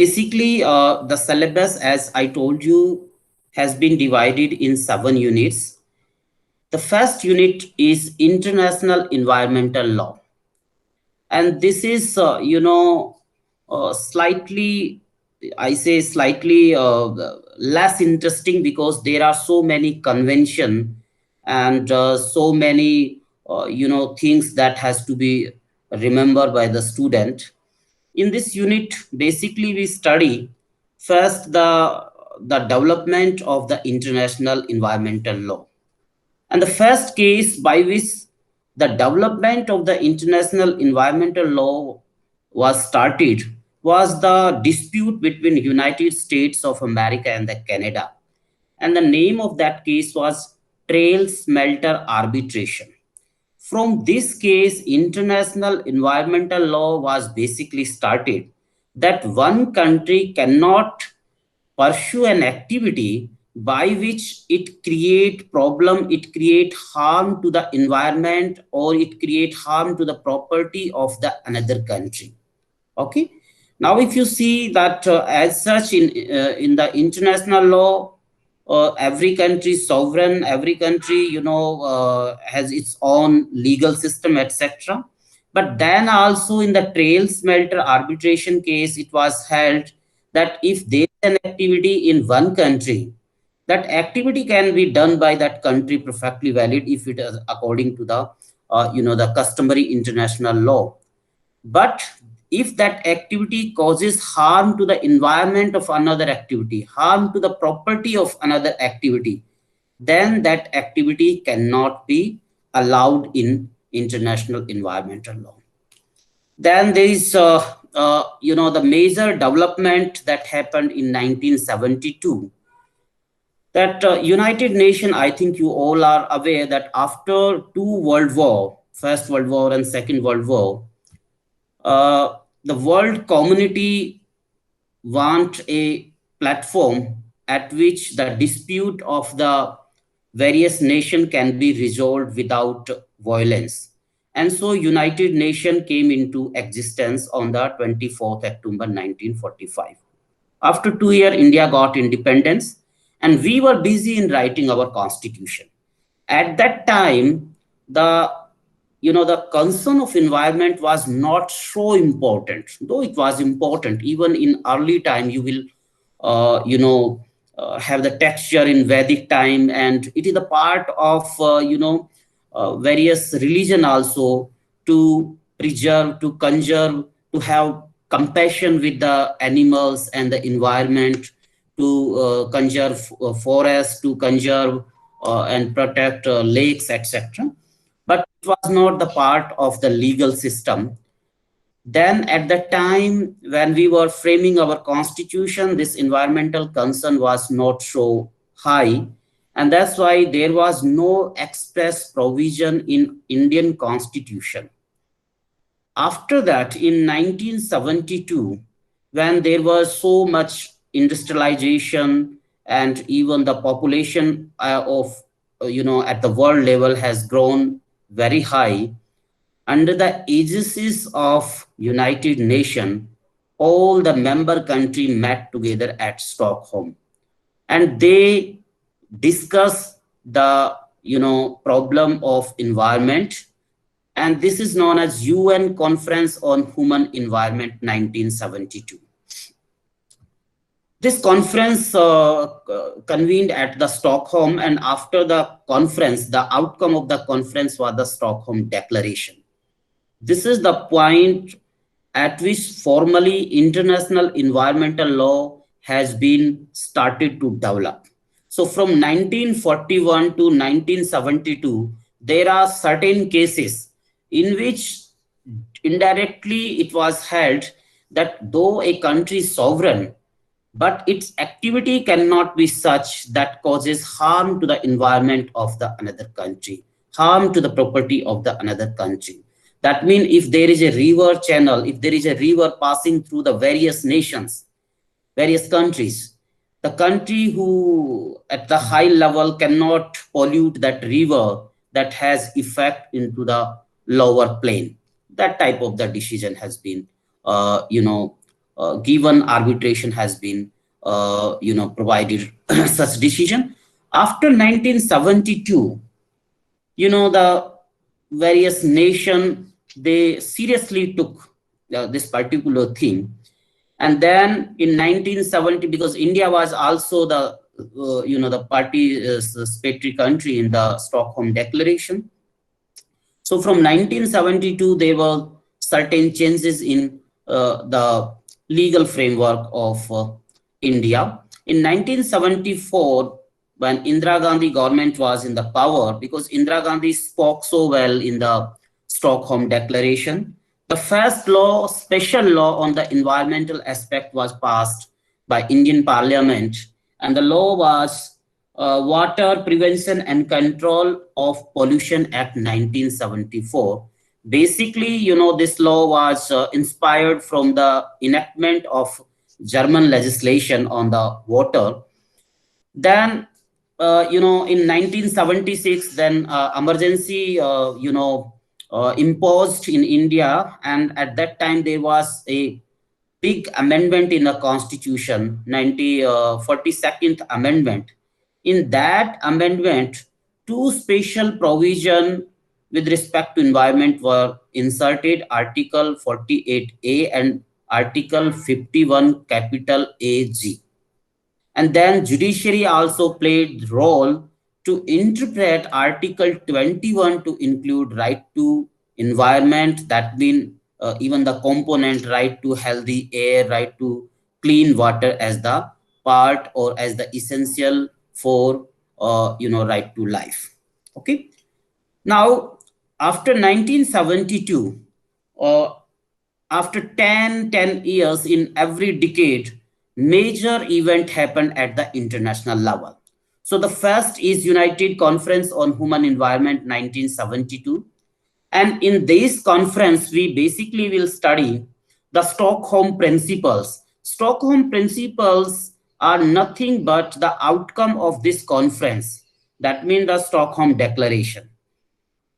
Basically, the syllabus, as I told you, has been divided in 7 units. The first unit is International Environmental Law, and this is, slightly, I say slightly less interesting because there are so many convention and so many, things that has to be remembered by the student. In this unit, basically we study first the development of the international environmental law. And the first case by which the development of the international environmental law was started was the dispute between United States of America and the Canada. And the name of that case was Trail Smelter Arbitration. From this case, international environmental law was basically started that one country cannot pursue an activity by which it create problem, it create harm to the environment, or it create harm to the property of the another country. Okay. Now, if you see that as such in the international law, every country is sovereign, every country has its own legal system, etc. But then also in the trail smelter arbitration case, it was held that if there is an activity in one country, that activity can be done by that country perfectly valid if it is according to the the customary international law. But if that activity causes harm to the environment of another activity, harm to the property of another activity, then that activity cannot be allowed in international environmental law. Then there is, the major development that happened in 1972. That United Nations, I think you all are aware that after two World War, First World War and Second World War, the world community want a platform at which the dispute of the various nation can be resolved without violence. And so United Nations came into existence on the 24th October 1945. After 2 years, India got independence, and we were busy in writing our constitution. At that time, the concern of environment was not so important, though it was important. Even in early time, you will, have the texture in Vedic time, and it is a part of, various religion also to preserve, to conserve, to have compassion with the animals and the environment, to conserve forests, to conserve and protect lakes, etc. But it was not the part of the legal system. Then, at the time when we were framing our constitution, this environmental concern was not so high. And that's why there was no express provision in Indian constitution. After that, in 1972, when there was so much industrialization and even the population of, at the world level has grown very high, under the aegis of United Nations, all the member country met together at Stockholm, and they discuss the problem of environment, and this is known as UN Conference on Human Environment 1972. This conference convened at the Stockholm, and after the conference, the outcome of the conference was the Stockholm Declaration. This is the point at which formally international environmental law has been started to develop. So from 1941 to 1972, there are certain cases in which indirectly it was held that though a country is sovereign, but its activity cannot be such that causes harm to the environment of the another country, harm to the property of the another country. That means if there is a river channel, if there is a river passing through the various nations, various countries, the country who at the high level cannot pollute that river, that has effect into the lower plane. That type of the decision has been, given arbitration has been provided such decision. After 1972, the various nation, they seriously took this particular thing. And then in 1970, because India was also the the participatory country in the Stockholm Declaration. So from 1972, there were certain changes in the legal framework of India. In 1974, when Indira Gandhi government was in the power, because Indira Gandhi spoke so well in the Stockholm Declaration, the first law, special law on the environmental aspect was passed by Indian Parliament, and the law was Water Prevention and Control of Pollution Act 1974. Basically, this law was inspired from the enactment of German legislation on the water. Then, in 1976, then emergency, imposed in India, and at that time there was a big amendment in the Constitution, 42nd Amendment. In that amendment, two special provision with respect to environment were inserted: Article 48A and Article 51 capital AG. And then judiciary also played role to interpret Article 21 to include right to environment. That means even the component right to healthy air, right to clean water as the part or as the essential for right to life. Okay. Now, after 1972, uh, after 10 years, in every decade, major event happened at the international level. So the first is United Conference on Human Environment 1972. And in this conference, we basically will study the Stockholm Principles. Stockholm Principles are nothing but the outcome of this conference. That means the Stockholm Declaration.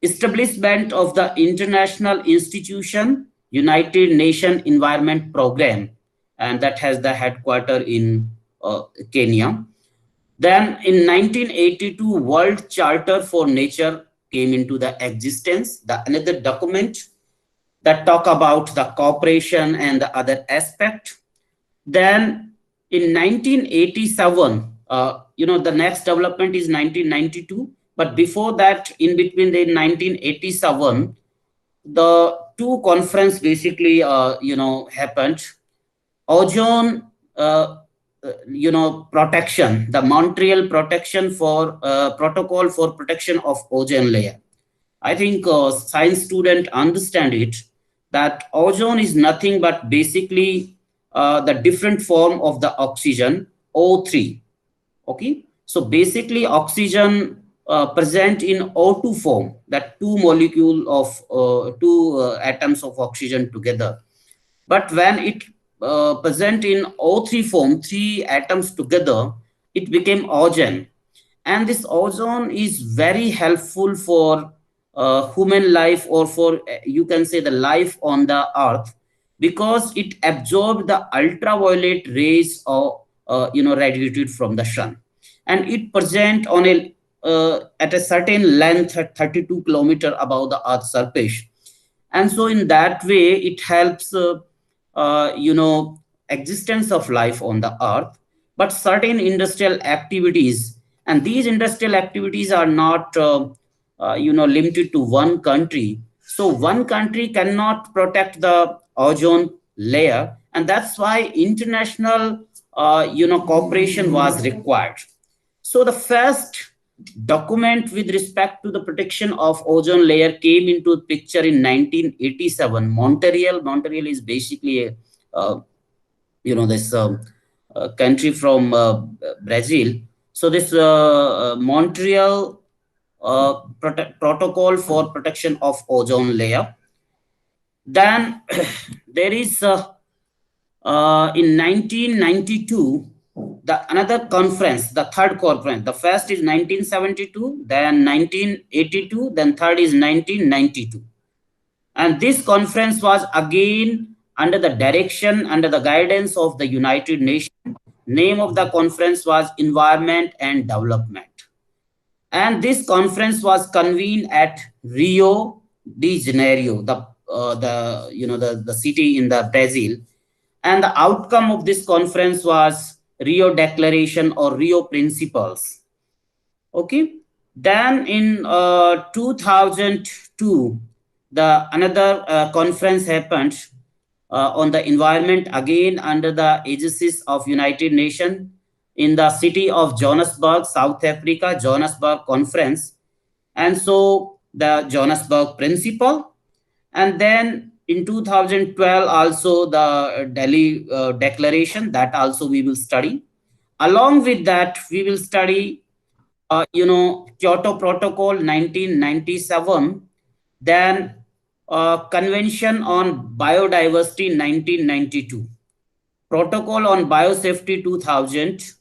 Establishment of the international institution, United Nations Environment Program, and that has the headquarter in Kenya. Then in 1982, World Charter for Nature came into the existence, the another document that talk about the cooperation and the other aspect. Then in 1987, the next development is 1992. But before that, in between the 1987, the two conference basically, happened. Ozone, protection, the Montreal protection for protocol for protection of ozone layer. I think science student understand it, that ozone is nothing but basically the different form of the oxygen, O3. Okay, so basically oxygen present in O2 form, that two molecule of two atoms of oxygen together. But when it present in O3 form, three atoms together, it became ozone. And this ozone is very helpful for human life, or for you can say the life on the earth, because it absorbs the ultraviolet rays or radiated from the sun, and it present on a at a certain length at 32 kilometer above the earth's surface. And so in that way it helps existence of life on the earth. But certain industrial activities, and these industrial activities are not limited to one country. So one country cannot protect the ozone layer, and that's why international cooperation was required. So the first document with respect to the protection of ozone layer came into picture in 1987. Montreal is basically a this country from Brazil. So this Montreal protocol for protection of ozone layer. Then there is in 1992, the another conference, the third conference. The first is 1972, then 1982, then third is 1992. And this conference was again under the direction, under the guidance of the United Nations. Name of the conference was Environment and Development. And this conference was convened at Rio de Janeiro, the city in the Brazil. And the outcome of this conference was Rio Declaration or Rio Principles. Okay. Then in 2002, the another conference happened on the environment, again under the aegis of United Nations, in the city of Johannesburg, South Africa, Johannesburg Conference. And so the Johannesburg Principle. And then in 2012 also the Delhi Declaration, that also we will study. Along with that, we will study Kyoto Protocol 1997, then Convention on Biodiversity 1992, Protocol on Biosafety 2000,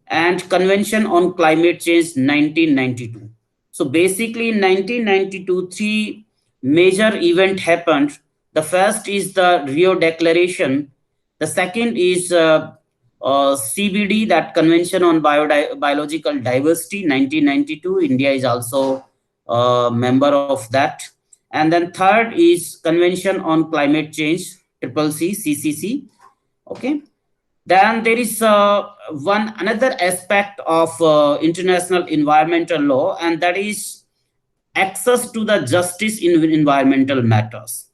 and Convention on Climate Change 1992. So basically in 1992, three major events happened. The first is the Rio Declaration. The second is CBD, that Convention on Biological Diversity 1992. India is also a member of that. And then third is Convention on Climate Change, CCC. Okay. Then there is one another aspect of international environmental law, and that is access to the justice in environmental matters.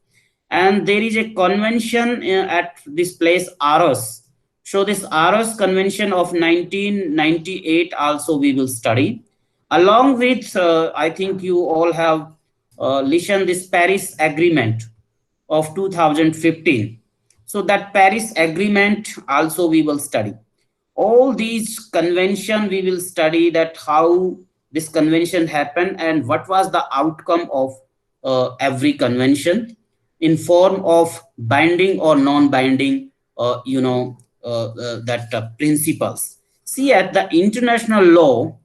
And there is a convention at this place, Aros. So this Aros Convention of 1998 also we will study. Along with, I think you all have listened this Paris Agreement of 2015. So that Paris Agreement also we will study. All these convention we will study, that how this convention happened and what was the outcome of every convention in form of binding or non-binding, principles. See, at the international law,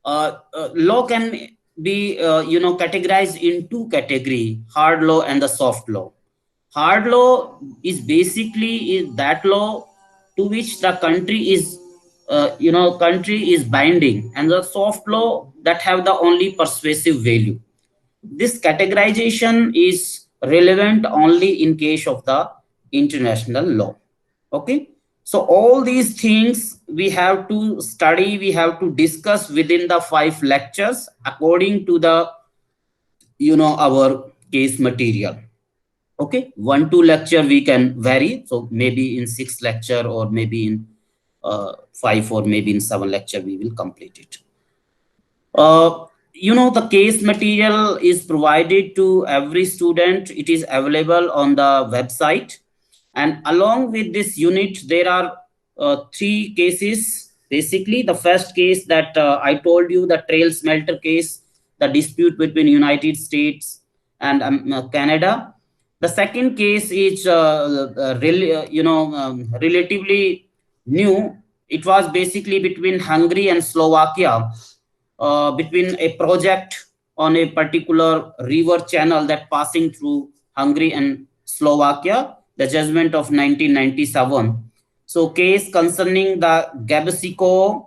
law can be categorized in two category: hard law and the soft law. Hard law is basically that law to which the country is binding, and the soft law that have the only persuasive value. This categorization is relevant only in case of the international law. Okay. So all these things we have to study, we have to discuss within the 5 lectures according to the our case material. Okay, 1 2 lecture we can vary, so maybe in 6 lecture, or maybe in 5, or maybe in 7 lecture we will complete it. The case material is provided to every student. It is available on the website, and along with this unit there are 3 cases. Basically, the first case that I told you, the trail smelter case, the dispute between United States and Canada. The second case is relatively new. It was basically between Hungary and Slovakia, between a project on a particular river channel that passing through Hungary and Slovakia, the judgment of 1997. So case concerning the Gabasiko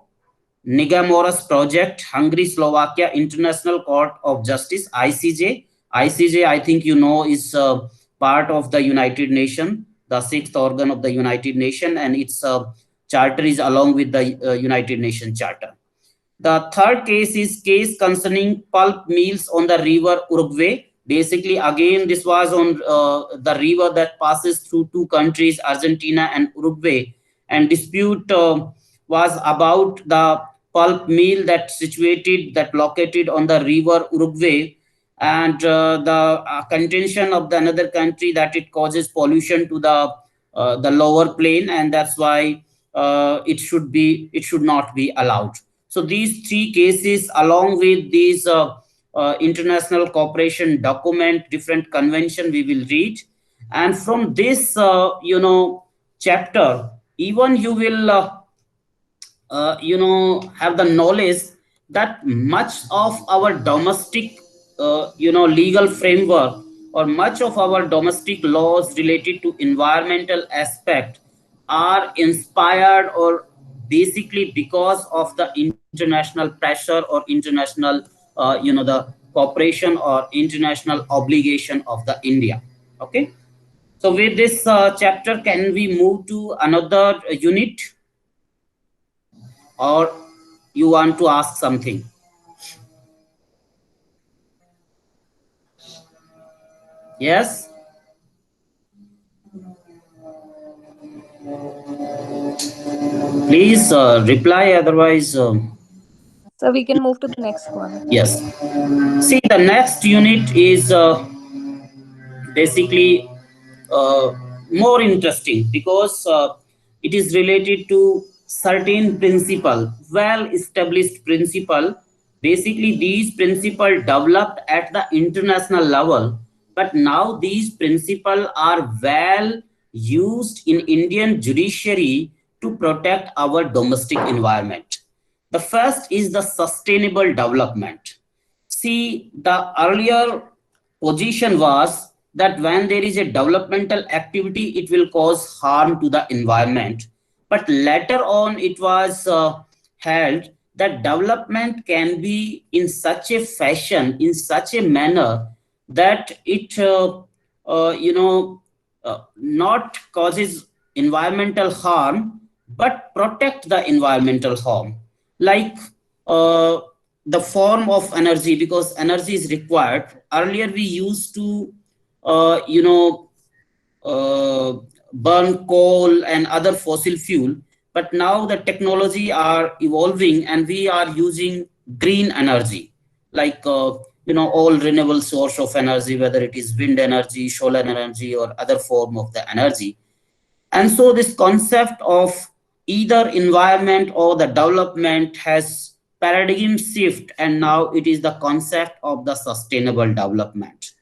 Nigamoras project, Hungary, Slovakia, International Court of Justice, ICJ. ICJ, I think is part of the United Nations, the 6th organ of the United Nations, and its charter is along with the United Nations Charter. The third case is case concerning pulp mills on the river Uruguay. Basically, again, this was on the river that passes through 2 countries, Argentina and Uruguay, and dispute was about the pulp mill that located on the river Uruguay, and the contention of the another country that it causes pollution to the lower plain, and that's why it should not be allowed. So these 3 cases, along with these international cooperation document, different convention we will read, and from this chapter, even you will have the knowledge that much of our domestic legal framework or much of our domestic laws related to environmental aspect are inspired or basically because of the international pressure or international the cooperation or international obligation of the India. Okay, so with this chapter, can we move to another unit, or you want to ask something? Yes, please reply. Otherwise, So we can move to the next one. yes. See, the next unit is basically uh, more interesting because it is related to certain principle, well established principle. Basically these principle developed at the international level, but now these principle are well used in Indian judiciary to protect our domestic environment. The first is the sustainable development. See, the earlier position was that when there is a developmental activity, it will cause harm to the environment. But later on, it was held that development can be in such a fashion, in such a manner that it, not causes environmental harm, but protect the environmental harm. Like uh, the form of energy, because energy is required. Earlier we used to uh, you know uh, burn coal and other fossil fuel, but now the technology are evolving and we are using green energy, like all renewable source of energy, whether it is wind energy, solar energy, or other form of the energy. And so this concept of either environment or the development has paradigm shift, and now it is the concept of the sustainable development.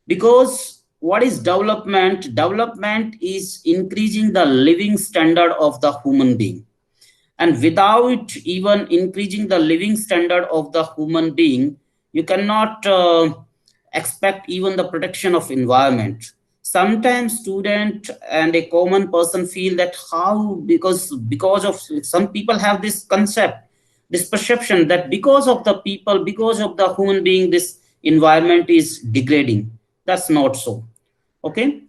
Because what is development? Development is increasing the living standard of the human being, and without even increasing the living standard of the human being, you cannot expect even the protection of environment. Sometimes student and a common person feel that how, because of some people have this concept, this perception that because of the people, because of the human being, this environment is degrading. That's not so. Okay,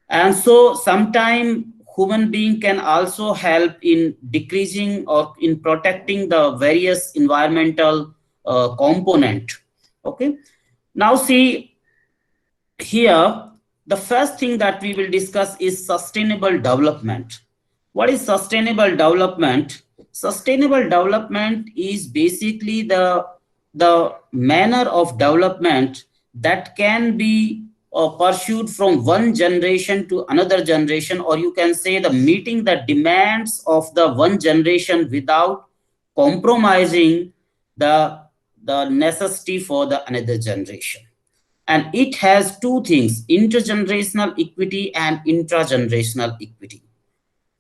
and so sometime human being can also help in decreasing or in protecting the various environmental component. Okay, now see here, the first thing that we will discuss is sustainable development. What is sustainable development? Sustainable development is basically the manner of development that can be pursued from one generation to another generation, or you can say the meeting the demands of the one generation without compromising the the necessity for the another generation. And it has two things: intergenerational equity and intragenerational equity.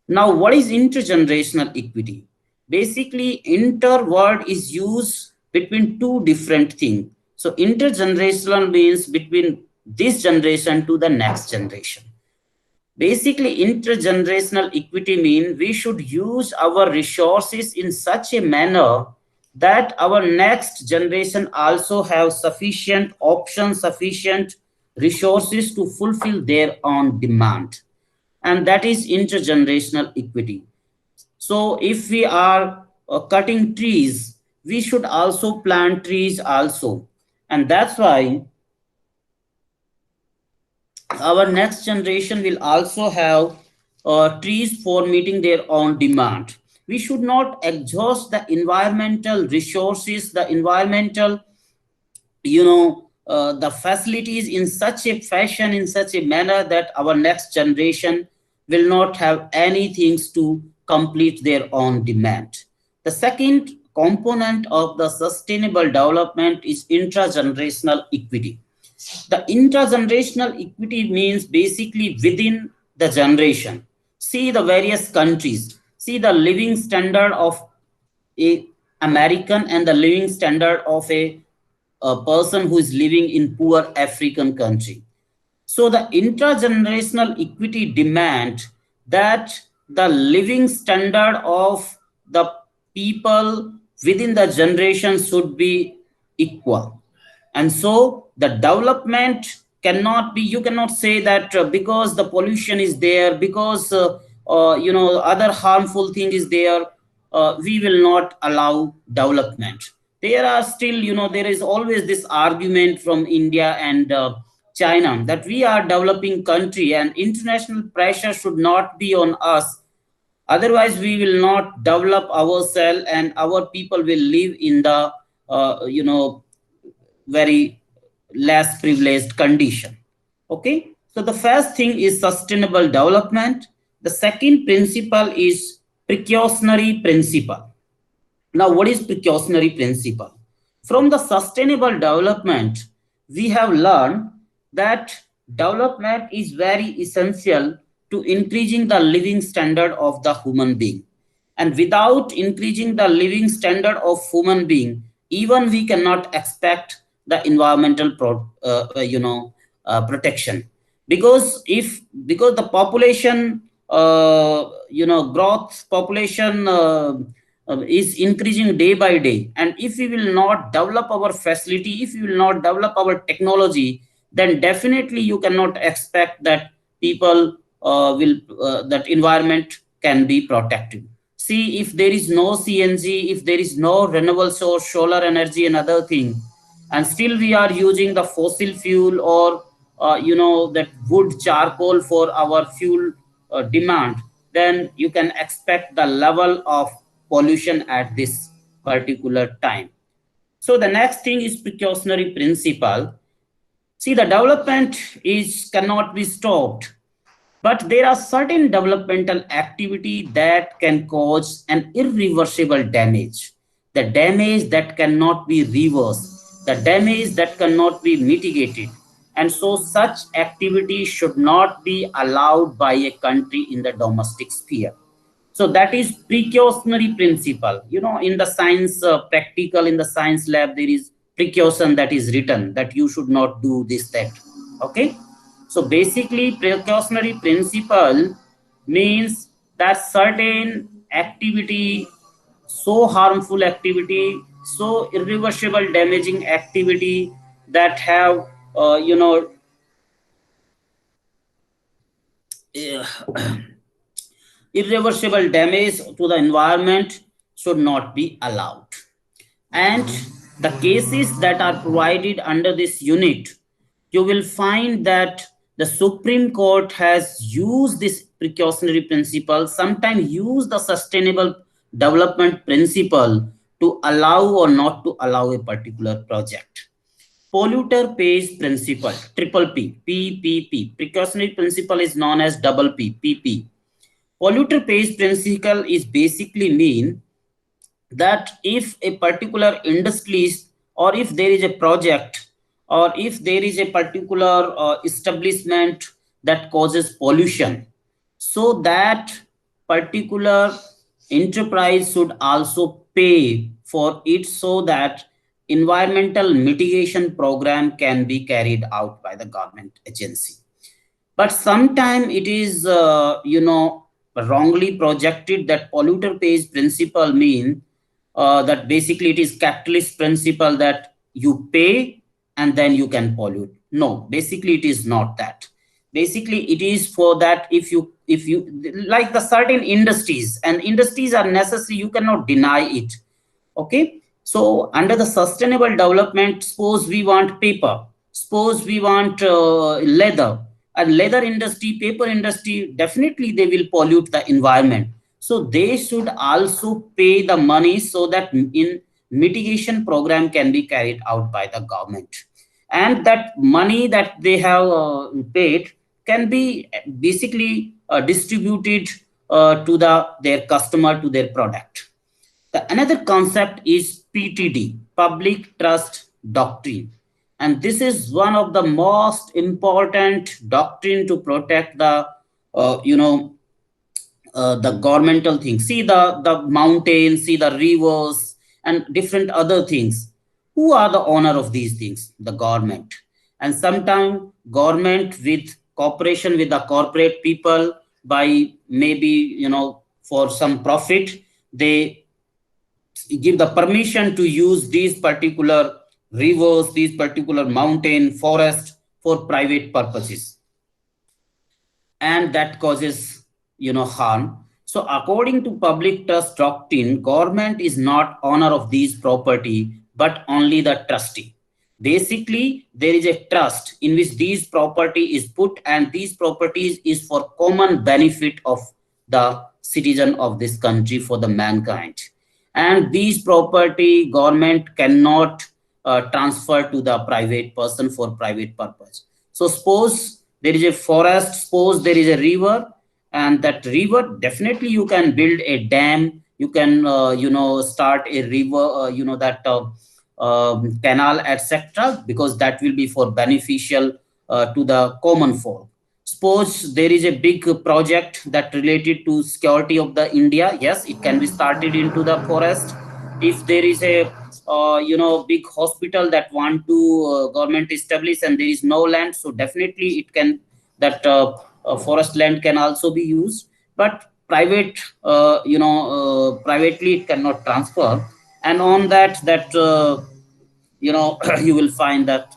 Now, what is intergenerational equity? Basically, inter word is used between two different things. So intergenerational means between this generation to the next generation. Basically, intergenerational equity means we should use our resources in such a manner that our next generation also have sufficient options, sufficient resources to fulfill their own demand. And that is intergenerational equity. So if we are cutting trees, we should also plant trees also. And that's why our next generation will also have trees for meeting their own demand. We should not exhaust the environmental resources, the environmental, the facilities in such a fashion, in such a manner that our next generation will not have anything to complete their own demand. The second component of the sustainable development is intragenerational equity. The intergenerational equity means basically within the generation. See the various countries. See the living standard of a American and the living standard of a person who is living in poor African country. So the intergenerational equity demand that the living standard of the people within the generation should be equal. And so the development cannot be, you cannot say that because the pollution is there, because other harmful thing is there, we will not allow development. There are still, there is always this argument from India and China that we are developing country and international pressure should not be on us. Otherwise, we will not develop ourselves and our people will live in the, very less privileged condition. Okay. So the first thing is sustainable development. The second principle is precautionary principle. Now, what is precautionary principle? From the sustainable development, we have learned that development is very essential to increasing the living standard of the human being. And without increasing the living standard of human being, even we cannot expect the environmental protection. Because the population growth population is increasing day by day, and if we will not develop our facility, if we will not develop our technology, then definitely you cannot expect that people will that environment can be protected. See, if there is no CNG, if there is no renewable source, solar energy and other thing, and still we are using the fossil fuel or that wood charcoal for our fuel demand, then you can expect the level of pollution at this particular time. So the next thing is precautionary principle. See, the development is cannot be stopped, but there are certain developmental activity that can cause an irreversible damage, the damage that cannot be reversed, the damage that cannot be mitigated. And so such activity should not be allowed by a country in the domestic sphere. So that is precautionary principle. In the science practical, in the science lab, there is precaution that is written that you should not do this, that. Okay. So basically, precautionary principle means that certain activity, so harmful activity, so irreversible damaging activity that have, irreversible damage to the environment should not be allowed. And the cases that are provided under this unit, you will find that the Supreme Court has used this precautionary principle, sometimes use the sustainable development principle to allow or not to allow a particular project. Polluter pays principle, triple P, PPP. Precautionary principle is known as double P, PP. Polluter pays principle is basically mean that if a particular industry or if there is a project or if there is a particular establishment that causes pollution, so that particular enterprise should also pay for it so that environmental mitigation program can be carried out by the government agency. But sometimes it is wrongly projected that polluter pays principle mean that basically it is capitalist principle that you pay and then you can pollute. No, basically it is not that. Basically it is for that if you like the certain industries, and industries are necessary, you cannot deny it. Okay. So under the sustainable development, suppose we want paper, suppose we want leather, and leather industry, paper industry, definitely they will pollute the environment. So they should also pay the money so that in mitigation program can be carried out by the government, and that money that they have paid can be basically distributed to their customer, to their product. The another concept is PTD, Public Trust Doctrine. And this is one of the most important doctrine to protect the, the governmental things. See the mountains, see the rivers and different other things. Who are the owner of these things? The government. and sometimes government with cooperation with the corporate people, by maybe, for some profit, they give the permission to use these particular rivers, these particular mountain forest for private purposes, and that causes, harm. So according to public trust doctrine, government is not owner of these property but only the trustee. Basically, there is a trust in which these property is put, and these properties is for common benefit of the citizen of this country, for the mankind. And these property government cannot transfer to the private person for private purpose. So suppose there is a forest, suppose there is a river, and that river, definitely you can build a dam, you can start a river, that canal, etc., because that will be for beneficial to the common folk. Suppose there is a big project that related to security of the India, yes, it can be started into the forest. If there is a big hospital that want to government establish and there is no land, so definitely it can, that forest land can also be used. But private, privately it cannot transfer. And on that you will find that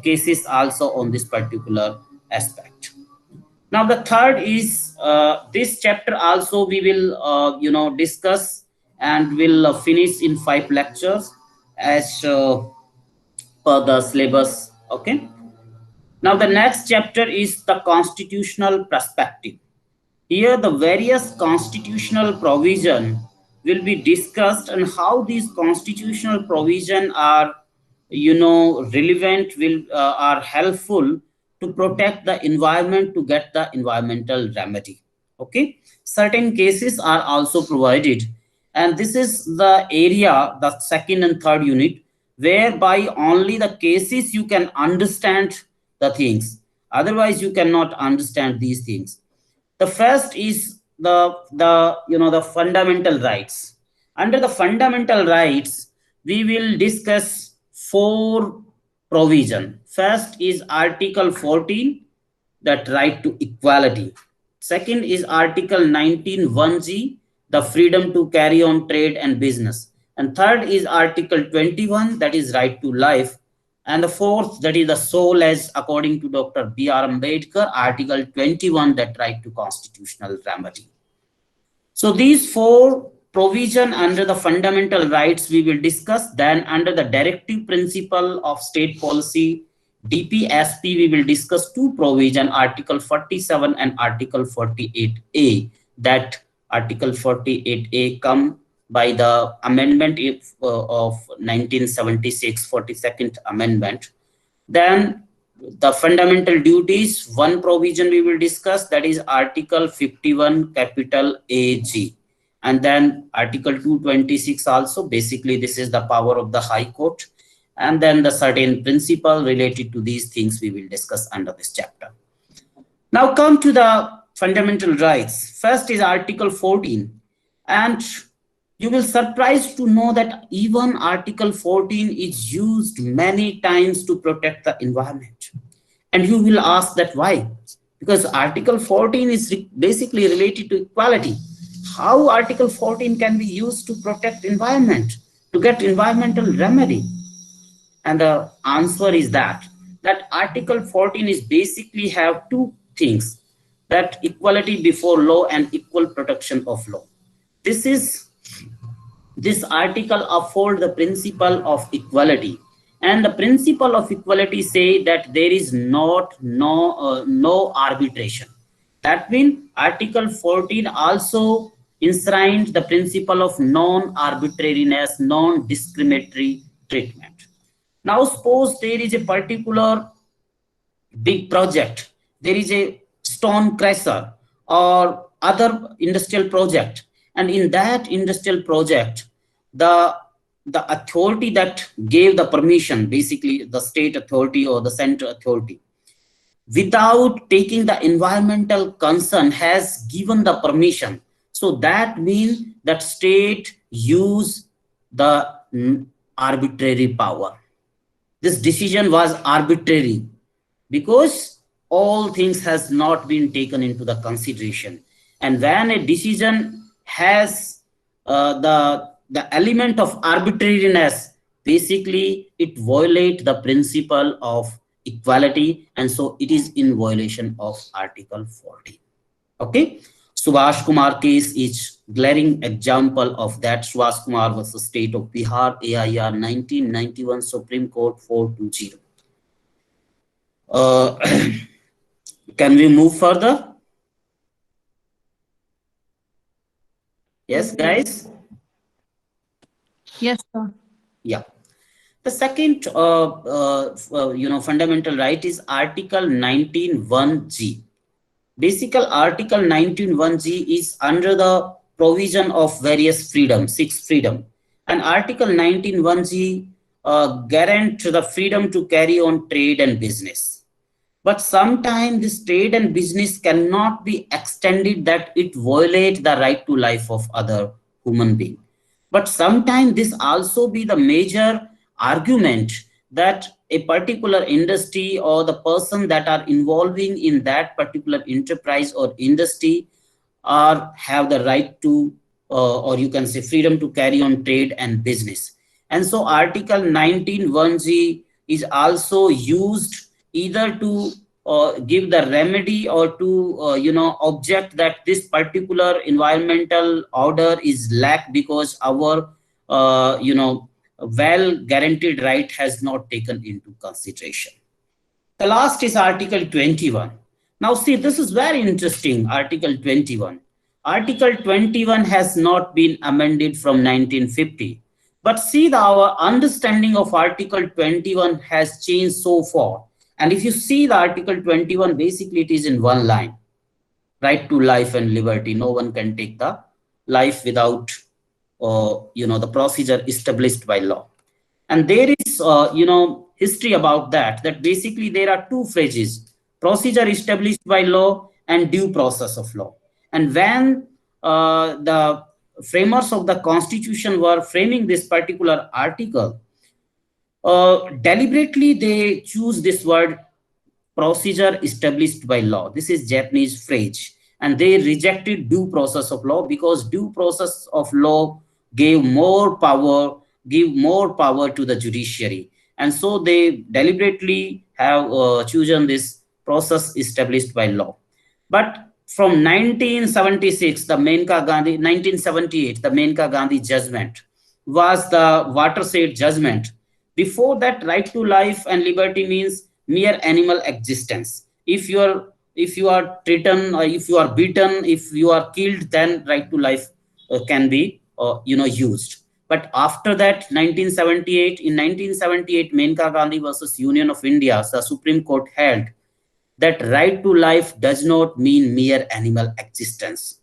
cases also on this particular aspect. Now the third is, this chapter also we will discuss, and will finish in 5 lectures as per the syllabus. Okay. Now the next chapter is the constitutional perspective. Here the various constitutional provision will be discussed, and how these constitutional provision are, relevant, will are helpful to protect the environment, to get the environmental remedy. Okay, certain cases are also provided, and this is the area, the second and third unit, whereby only the cases you can understand the things, otherwise you cannot understand these things. The first is the fundamental rights. Under the fundamental rights, we will discuss 4 provision. First is Article 14, that right to equality. Second is Article 19 1G, the freedom to carry on trade and business. And third is Article 21, that is right to life. And the fourth, that is the soul, as according to Dr. B.R. Ambedkar, Article 21, that right to constitutional remedy. So these 4 provision under the fundamental rights we will discuss. Then under the directive principle of state policy, DPSP, we will discuss 2 provision, Article 47 and Article 48A. That Article 48A come by the amendment of 1976, 42nd Amendment. Then the fundamental duties, 1 provision we will discuss, that is Article 51 capital AG. And then Article 226 also, basically this is the power of the High Court. And then the certain principle related to these things we will discuss under this chapter. Now come to the fundamental rights. First is Article 14. And you will surprised to know that even Article 14 is used many times to protect the environment. And you will ask that why? Because Article 14 is basically related to equality. How Article 14 can be used to protect environment, to get environmental remedy? And the answer is that Article 14 is basically have 2 things, that equality before law and equal protection of law. This article afford the principle of equality, and the principle of equality say that there is no arbitration. That means Article 14 also enshrined the principle of non-arbitrariness, non-discriminatory treatment. Now suppose there is a particular big project, there is a stone crusher or other industrial project, and in that industrial project, the authority that gave the permission, basically the state authority or the central authority, without taking the environmental concern, has given the permission. So that means that state use the arbitrary power. this decision was arbitrary because all things has not been taken into the consideration. And when a decision has the element of arbitrariness, basically it violates the principle of equality, and so it is in violation of Article 14. Okay. Subhash Kumar case is glaring example of that. Subhash Kumar versus State of Bihar, AIR 1991, Supreme Court 420. Uh, can we move further? Yes, guys. Yes, sir. Yeah. The second, fundamental right is Article 19(1)(g). Basically, Article 19(1)(g) is under the provision of various freedom, six freedom, and Article 19(1)(g) guarant the freedom to carry on trade and business. But sometimes this trade and business cannot be extended that it violate the right to life of other human being. But sometimes this also be the major argument that a particular industry or the person that are involving in that particular enterprise or industry are have the right to or you can say freedom to carry on trade and business. And so Article 19(1)(g) is also used either to give the remedy or to object that this particular environmental order is lack because our well guaranteed right has not taken into consideration. The last is Article 21. Now, see, this is very interesting. Article 21. Article 21 has not been amended from 1950. But see, our understanding of Article 21 has changed so far. And if you see the Article 21, basically it is in one line: right to life and liberty. No one can take the life without, the procedure established by law. And there is, history about that, that basically there are two phrases: procedure established by law and due process of law. And when the framers of the Constitution were framing this particular article, deliberately they choose this word procedure established by law. This is Japanese phrase. And they rejected due process of law because due process of law gave more power, give more power to the judiciary. And so they deliberately have chosen this process established by law. But from 1976, the Menka Gandhi, 1978, the Menka Gandhi judgment was the watershed judgment. Before that, right to life and liberty means mere animal existence. If you are treated, if you are beaten, if you are killed, then right to life can be used. But after that, 1978, in 1978, Menka Gandhi versus Union of India, the Supreme Court held that right to life does not mean mere animal existence,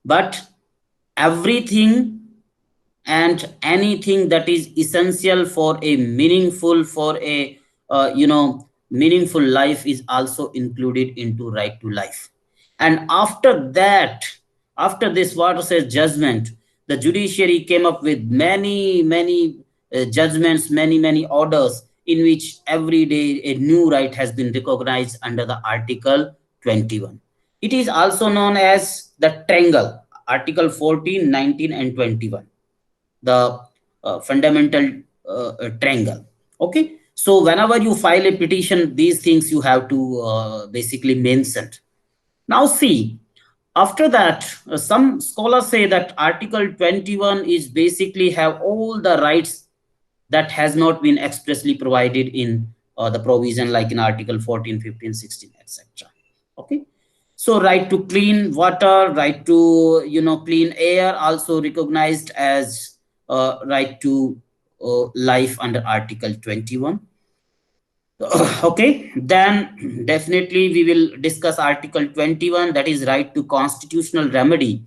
but everything and anything that is essential for a meaningful life is also included into right to life. And after that, after this watershed judgment, the judiciary came up with many judgments, many orders in which every day a new right has been recognized under the Article 21. It is also known as the triangle: Article 14, 19, and 21, the fundamental triangle. Okay. So whenever you file a petition, these things you have to basically mention. Now see, after that, some scholars say that Article 21 is basically have all the rights that has not been expressly provided in the provision like in Article 14, 15, 16, etc. Okay. So right to clean water, right to clean air, also recognized as right to life under Article 21. Okay, then definitely we will discuss Article 21, that is right to constitutional remedy,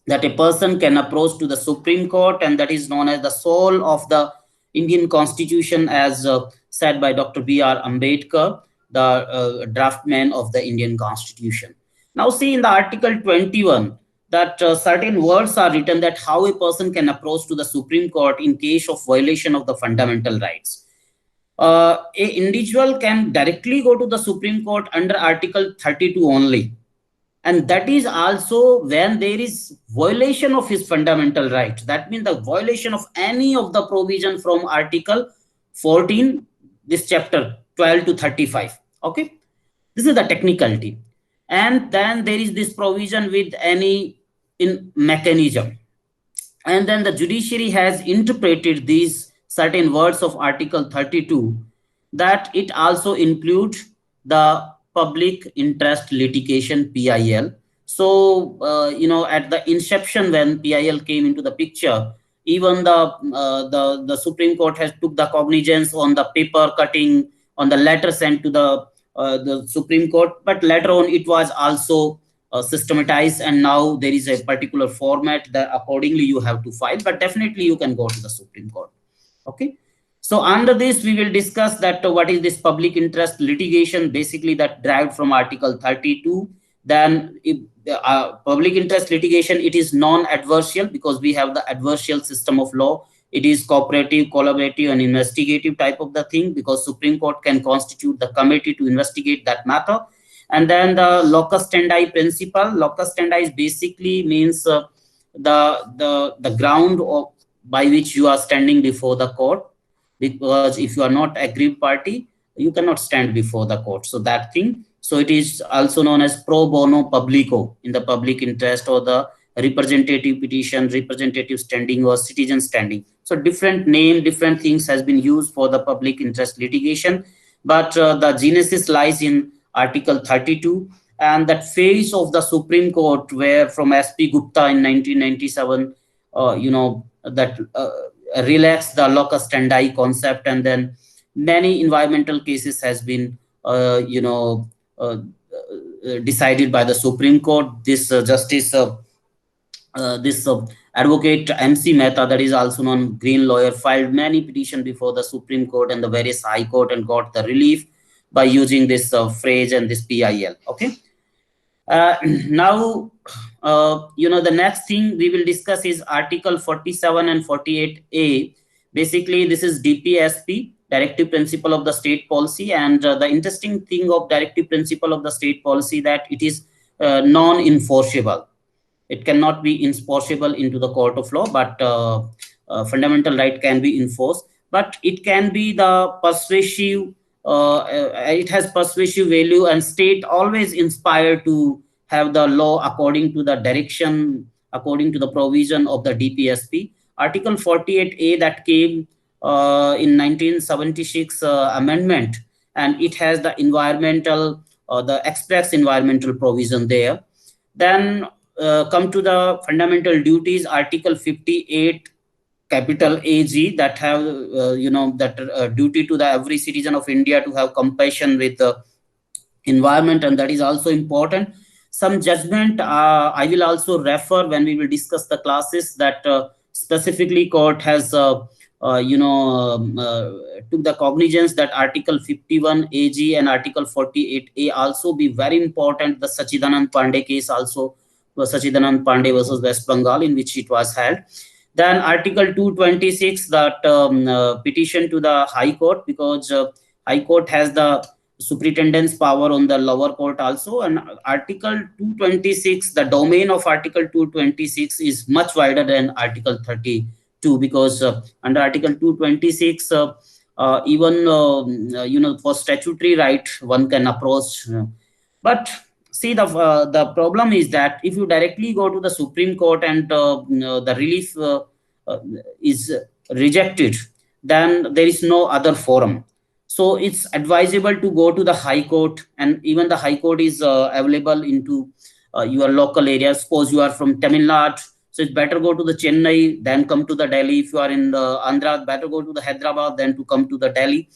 that a person can approach to the Supreme Court, and that is known as the soul of the Indian Constitution, as said by Dr. B.R. Ambedkar, the draftman of the Indian Constitution. Now see in the Article 21 that certain words are written that how a person can approach to the Supreme Court in case of violation of the fundamental rights. A individual can directly go to the Supreme Court under Article 32 only, and that is also when there is violation of his fundamental right. That means the violation of any of the provision from Article 14, this chapter 12 to 35. Okay, this is the technicality. And then there is this provision with any in mechanism, and then the judiciary has interpreted these certain words of Article 32, that it also includes the public interest litigation, PIL. So at the inception when PIL came into the picture, even the Supreme Court has took the cognizance on the paper cutting, on the letter sent to the Supreme Court, but later on it was also systematized, and now there is a particular format that accordingly you have to file, but definitely you can go to the Supreme Court. Okay, so under this we will discuss that what is this public interest litigation, basically that derived from Article 32. Then if, public interest litigation, it is non-adversarial because we have the adversarial system of law. It is cooperative, collaborative, and investigative type of the thing, because Supreme Court can constitute the committee to investigate that matter. And then the locus standi principle. Locus standi is basically means the ground of, by which you are standing before the court, because if you are not aggrieved party, you cannot stand before the court. So that thing. So it is also known as pro bono publico, in the public interest, or the representative petition, representative standing, or citizen standing. So different name, different things has been used for the public interest litigation, but the genesis lies in Article 32, and that phase of the Supreme Court where from SP Gupta in 1997, that relaxed the locus standi concept, and then many environmental cases has been decided by the Supreme Court. This this advocate MC Mehta, that is also known green lawyer, filed many petitions before the Supreme Court and the various high court, and got the relief by using this phrase and this PIL. Okay. Now, the next thing we will discuss is Article 47 and 48A. Basically, this is DPSP, Directive Principle of the State Policy. And the interesting thing of Directive Principle of the State Policy, that it is non-enforceable. It cannot be enforceable into the court of law, but fundamental right can be enforced. But it can be the persuasive, it has persuasive value, and state always inspired to have the law according to the direction, according to the provision of the DPSP. Article 48A that came in 1976 amendment, and it has the environmental, the express environmental provision there. Then come to the fundamental duties, Article 58 capital AG, that have that duty to the every citizen of India to have compassion with the environment, and that is also important. Some judgment I will also refer when we will discuss the classes, that specifically court has took the cognizance that Article 51 AG and Article 48A also be very important. The Sachidanand Pandey case also, Sachidanand Pandey versus West Bengal, in which it was held. Then Article 226, that petition to the High Court, because High Court has the superintendent's power on the lower court also. And Article 226, the domain of Article 226 is much wider than Article 32, because under Article 226, even for statutory right one can approach. But see, the problem is that if you directly go to the Supreme Court and the relief is rejected, then there is no other forum. So it's advisable to go to the High Court, and even the High Court is available into your local area. Suppose you are from Tamil Nadu, so it's better go to the Chennai, then come to the Delhi. If you are in the Andhra, better go to the Hyderabad, then to come to the Delhi.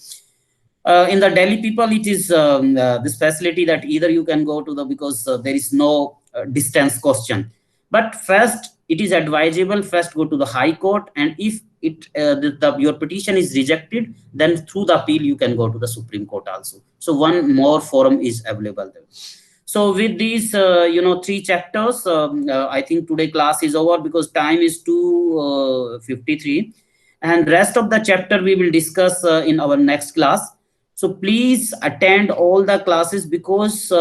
In the Delhi people, it is this facility that either you can go to the, because there is no distance question. But first, it is advisable first go to the High Court, and if your petition is rejected, then through the appeal you can go to the Supreme Court also. So one more forum is available there. So with these 3 chapters, I think today class is over because time is 2:53. and rest of the chapter we will discuss in our next class. So please attend all the classes, because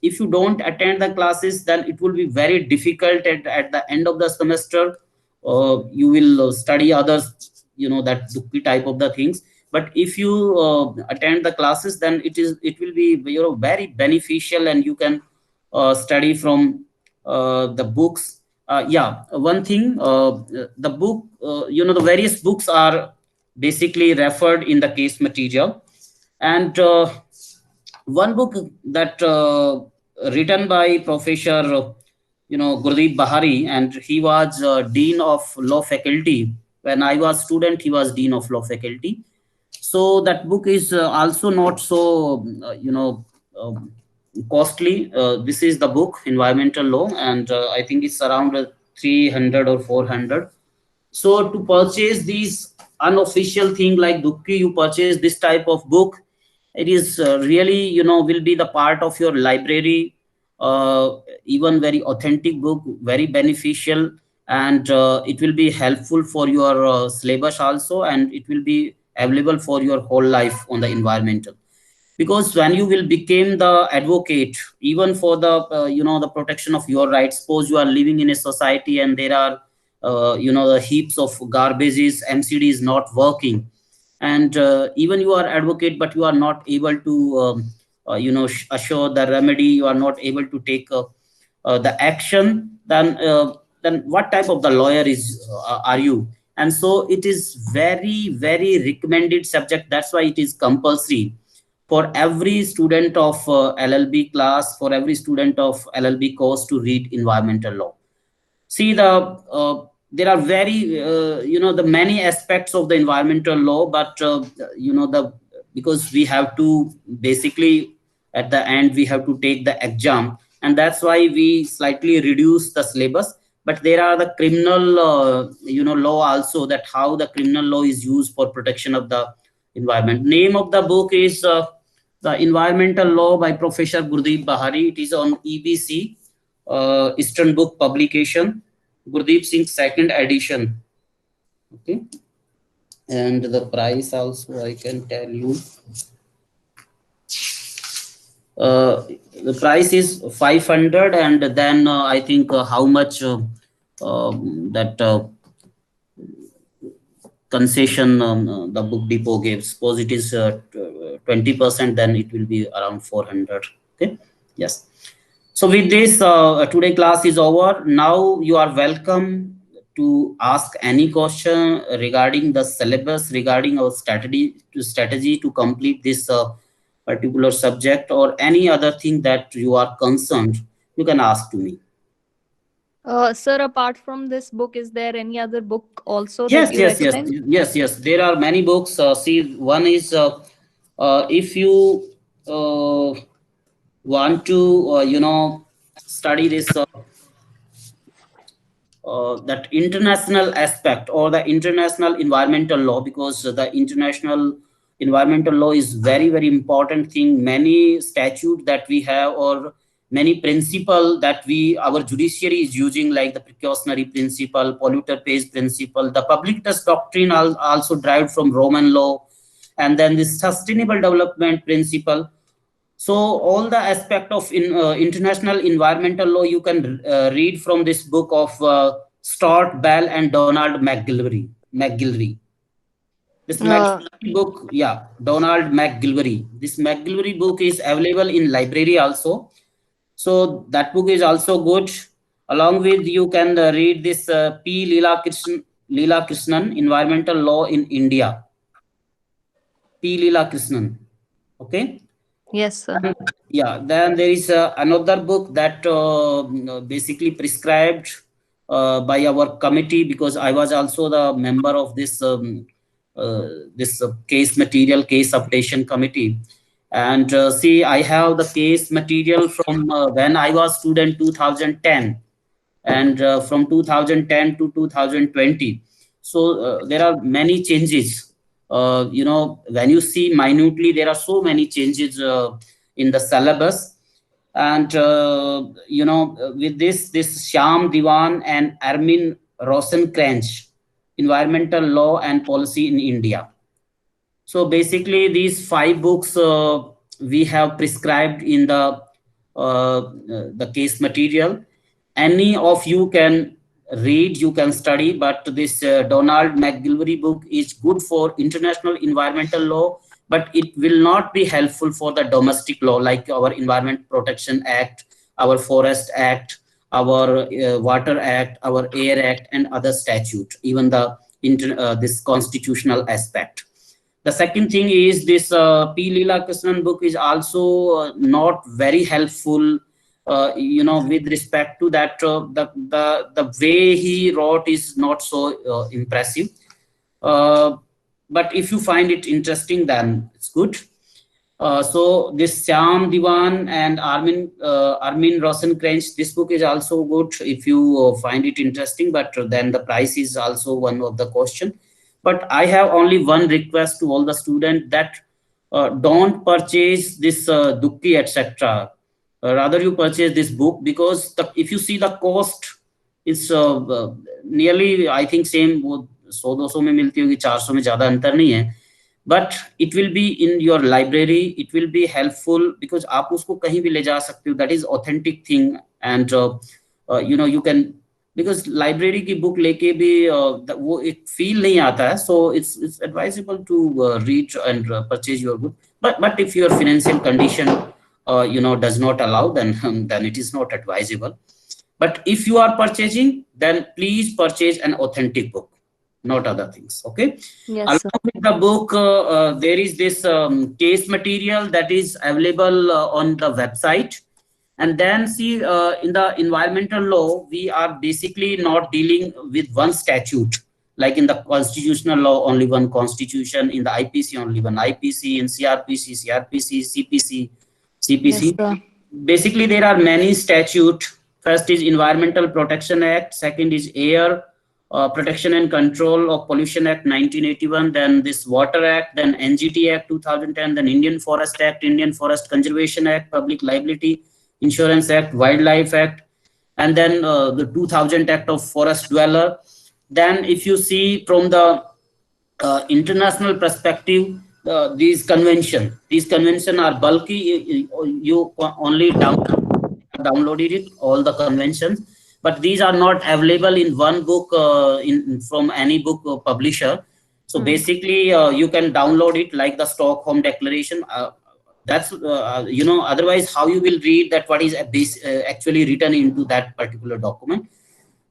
if you don't attend the classes, then it will be very difficult at the end of the semester. You will study others, that Dukki type of the things. But if you attend the classes, then it will be very beneficial, and you can study from the books. Yeah, one thing, the book, the various books are basically referred in the case material. And one book that written by Professor Gurdeep Bahari, and he was dean of law faculty. When I was student, he was dean of law faculty. So that book is also not so um, costly. This is the book, Environmental Law, and I think it's around 300 or 400. So to purchase these unofficial thing like Dukki, you purchase this type of book. It is really, will be the part of your library. Even very authentic book, very beneficial, and it will be helpful for your syllabus also, and it will be available for your whole life on the environmental. Because when you will become the advocate, even for the the protection of your rights, suppose you are living in a society and there are the heaps of garbages, MCD is not working, and even you are advocate, but you are not able to assure the remedy, you are not able to take the action, then what type of the lawyer is are you? And so it is very, very recommended subject. That's why it is compulsory for every student of LLB class, for every student of LLB course to read environmental law. See, there are very the many aspects of the environmental law, but the because we have to basically at the end we have to take the exam, and that's why we slightly reduce the syllabus. But there are the criminal law also, that how the criminal law is used for protection of the environment. Name of the book is the Environmental Law by Professor Gurdeep Bahari. It is on EBC, Eastern Book Publication, Gurdeep Singh second edition. Okay, and the price also I can tell you. The price is 500, and then I think how much that concession the book depot gives. Suppose it is 20%, then it will be around 400. Okay, yes. So with this, today class is over. Now you are welcome to ask any question regarding the syllabus, regarding our strategy to complete this particular subject, or any other thing that you are concerned. You can ask to me. Sir, apart from this book, is there any other book also that Yes, you yes, yes, recommend? yes, yes. There are many books. See, one is if you want to, study this that international aspect or the international environmental law, because the international environmental law is very, very important thing. Many statute that we have, or many principle that we our judiciary is using, like the precautionary principle, polluter pays principle, the public trust doctrine also derived from Roman law, and then the sustainable development principle. So all the aspect of international environmental law you can read from this book of Stuart Bell and Donald McGilvery. This Uh, McGilvery book, yeah, Donald McGilvery. This McGilvery book is available in library also. So that book is also good. Along with, you can read this P. Leela Krishnan, Environmental Law in India. P. Leela Krishnan. Okay. yes, sir. Yeah, then there is another book that basically prescribed by our committee, because I was also the member of this case material, case updation committee. And see, I have the case material from when I was student 2010, and from 2010 to 2020. So there are many changes. When you see minutely, there are so many changes in the syllabus. And with this Sham Diwan and Armin Rosenkranz, Environmental Law and Policy in India. So basically, these five books we have prescribed in the case material. Any of you can read, you can study, but this Donald McGilvery book is good for international environmental law, but it will not be helpful for the domestic law, like our Environment Protection Act, our Forest Act, our Water Act, our Air Act, and other statute, even the this constitutional aspect. The second thing is this P. Leela Krishnan book is also not very helpful, with respect to that. The way he wrote is not so impressive. Uh, but if you find it interesting, then it's good. So this Syam Diwan and Armin Rosenkranz, this book is also good if you find it interesting, but then the price is also one of the question. But I have only one request to all the students, that don't purchase this Dukki, etc. Rather, you purchase this book, because if you see the cost, it's nearly, I think, same. वो 100-200 में मिलती होगी, 400 में ज्यादा अंतर नहीं है. But it will be in your library. It will be helpful because आप उसको कहीं भी ले जा सकते हो. That is authentic thing, and you can, because library की book लेके भी वो एक feel नहीं आता है. So it's advisable to read and purchase your book. But if your financial condition does not allow, then it is not advisable. But if you are purchasing, then please purchase an authentic book, not other things. Okay. Yes, sir. Along with the book, there is this case material that is available on the website. And then see, in the environmental law, we are basically not dealing with one statute. Like in the constitutional law, only one constitution. In the IPC, only one IPC. In CRPC, CPC, Yes, CPC. sir. Basically, there are many statutes. First is Environmental Protection Act. Second is Air Protection and Control of Pollution Act 1981. Then this Water Act. Then NGT Act 2010. Then Indian Forest Act, Indian Forest Conservation Act, Public Liability Insurance Act, Wildlife Act, and then the 2000 Act of Forest Dweller. Then if you see from the international perspective, these convention are bulky. You only downloaded it, all the conventions, but these are not available in one book from any book publisher. So basically, you can download it like the Stockholm Declaration. That's otherwise how you will read that what is actually written into that particular document.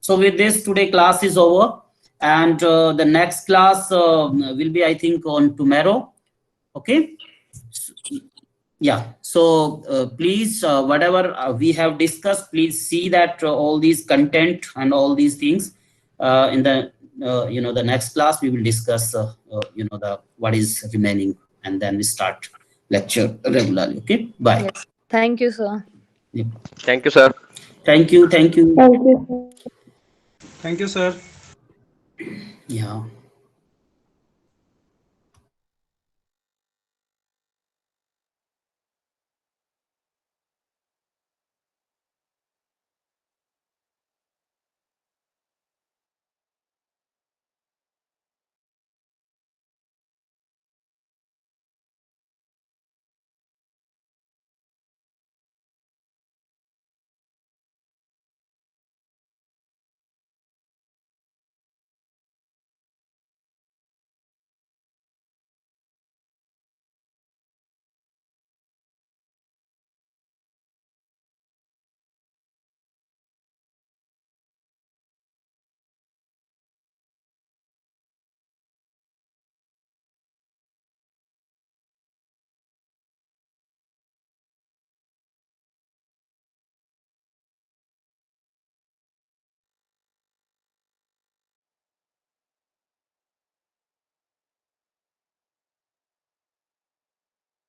So with this, today class is over, and the next class will be, I think, on tomorrow. Okay. Yeah. So please, whatever we have discussed, please see that all these content and all these things in the the next class we will discuss the what is remaining, and then we start lecture regularly. Okay. Bye. Yes. Thank you, sir. Yep. Thank you, sir. Thank you. Thank you. Thank you. Thank you, sir. Yeah.